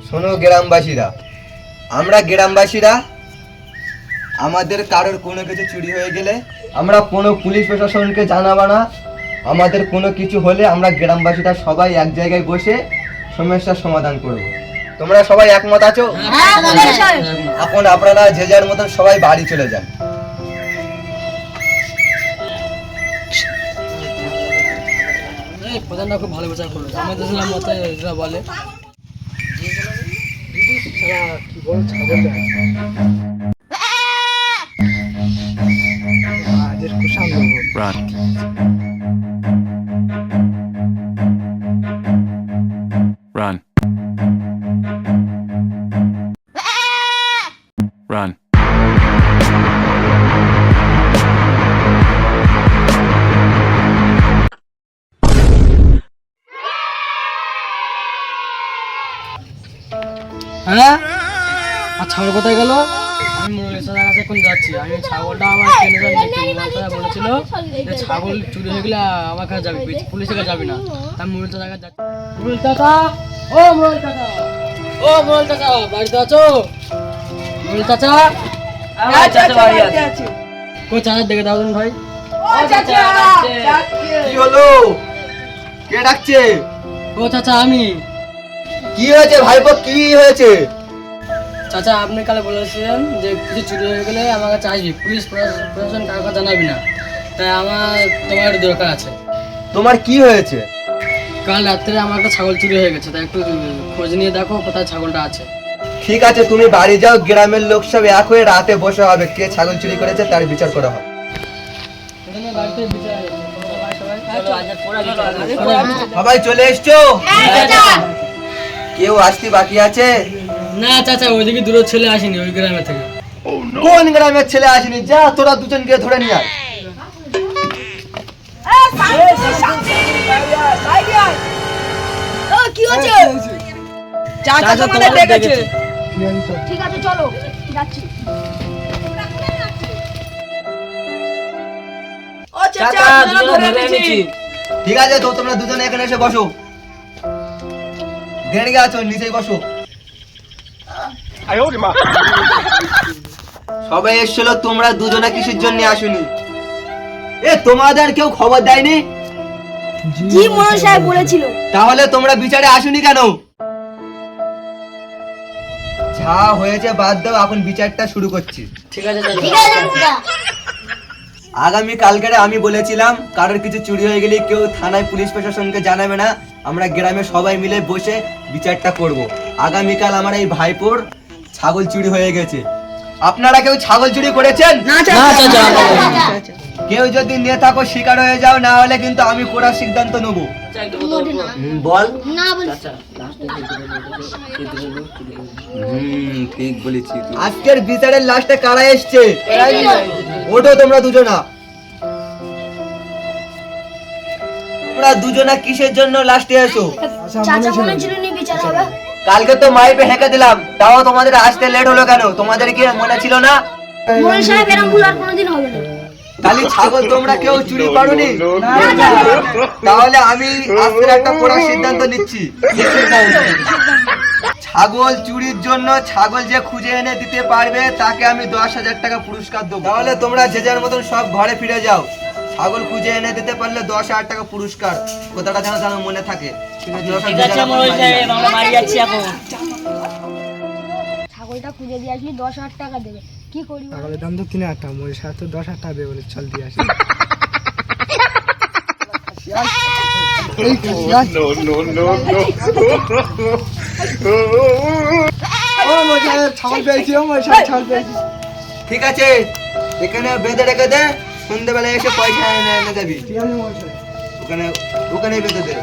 শোনো গ্রামবাসীরা, আমরা গ্রামবাসীরা আমাদের কারোর কোনো কিছু চুরি হয়ে গেলে আমরা কোনো পুলিশ প্রশাসনকে জানাবো না। আমাদের কোনো কিছু হলে আমরা গ্রামবাসীরা সবাই এক জায়গায় বসে সমস্যার সমাধান করব। তোমরা সবাই একমত আছো? এখন আপনারা যে যার মতন সবাই বাড়ি চলে যান। প্রধানটা খুব ভালো বিচার করলো, আমাদের মতো বলে Run. Run. Run. হ্যাঁ, আর ছাগল কোথায় গেল? আমি মুরগির কাছে এখন যাচ্ছি। আমি ছাগলটা আমার কেনে বলেছিল যে ছাগল চুরি হয়ে গেলে আমার কাছে যাবি, পুলিশের কাছে যাবি না। আমি মুরগির কাছে যাচ্ছি। মুরগির চাচা, ও মুরগির চাচা, ও মুরগির চাচা, বাড়িতে আছো? মুরগির চাচা, কই চাচা দেখে দাও ভাই। কি হলো? কে ডাকছে? ও চাচা আমি। কি হয়েছে ভাইপো, কি হয়েছে? চাচা আপনি কালে বলেছিলেন যে কিছু চুরি হয়ে গেলে আমার কাছে আসবি, পুলিশ প্রশাসন কারোর কাছে জানাবি না। তাই আমার তোমার দরকার আছে। তোমার কি হয়েছে? কাল রাত্রে আমার একটা ছাগল চুরি হয়ে গেছে, তাই একটু খোঁজ নিয়ে দেখো কোথায় ছাগলটা আছে। ঠিক আছে, তুমি বাড়ি যাও, গ্রামের লোক সব এক হয়ে রাতে বসে হবে, কে ছাগল চুরি করেছে তার বিচার করা হবে। সবাই চলে এসছো? কেউ আসতে বাকি আছে? না চাচা, ওইদিকে দূরে ছেলে আসেনি ওই গ্রামে থেকে। কোন গ্রামের ছেলে আসেনি? যা তোরা দুজনকে ধরে নিয়ে আয়। কি হচ্ছে? চাচা তোমাদের দেখেছে। ঠিক আছে চলো যাচ্ছি। ও চাচা ধরে এনেছি। ঠিক আছে, তো তোমরা দুজনে এখানে এসে বসো। দেড়গে আছো, নিচেই বসো। সবাই এসেছিল, তোমরা দুজনে কিসের জন্য আসুনি? এ তোমাদের কেউ খবর দেয়নি? জি মোড়ল সাহেব বলেছিল। তাহলে তোমরা বিচারে আসুনি কেন? যা হয়েছে বাদ দাও, এখন বিচারটা শুরু করছি। ঠিক আছে আগামী কালকে আমি বলেছিলাম কারোর কিছু চুরি হয়ে গেলে কেউ থানায় পুলিশ প্রশাসনকে জানাবে না, আমরা গ্রামে সবাই মিলে বসে বিচারটা করব। আগামীকাল আমার এই ভাইপোর ছাগল চুরি হয়ে গেছে। আপনারা কেউ ছাগল চুরি করেছেন? না চাচা। কেউ যদি নিয়ে থাকো শিকার হয়ে যাও, না হলে কিন্তু আমি করার সিদ্ধান্ত নেব। বল। না বল। ঠিক বলেছি। আজকের বিচারের লাস্টে কারা এসছে? ওঠো তোমরা দুজনা। তোমরা দুজনা কিসের জন্য লাস্টে এসো? চাচা বলেছিল নি বিচার হবে। কালকে তো মাইপে হেঁকে দিলাম, তাও তোমাদের আসতে লেট হলো কেন? তোমাদের কি মনে ছিল না? মোড়ল সাহেব এরকম ভুল আর কোনোদিন হবে না। কালি ছাগল তোমরা কেউ চুরি করোনি? তাহলে আমি আজকের একটা কড়া সিদ্ধান্ত নিচ্ছি। ছাগল চুরির জন্য ছাগল যে খুঁজে এনে দিতে পারবে তাকে আমি 10,000 টাকা পুরস্কার দেবো। তাহলে তোমরা যে যার মতন সব ঘরে ফিরে যাও। ছাগল খুঁজে এনে দিতে পারলে 10,000 টাকা পুরস্কার। কথাটা যেন যেন মনে থাকে। ছাগলটা খুঁজে দিয়ে আসলি 10,000 টাকা দেবে। কি করি? ছাগলের দাম তো 3,000 টাকা, মোর সাথে 10,000 টাকা দেবে বলে চল দিয়ে আসি। ছাগল পেয়েছি, ঠিক আছে, এখানে বেঁধে রেখে দে, সন্ধ্যেবেলায় এসে পয়সা এনে দেবি। ওখানে বেঁধে দে।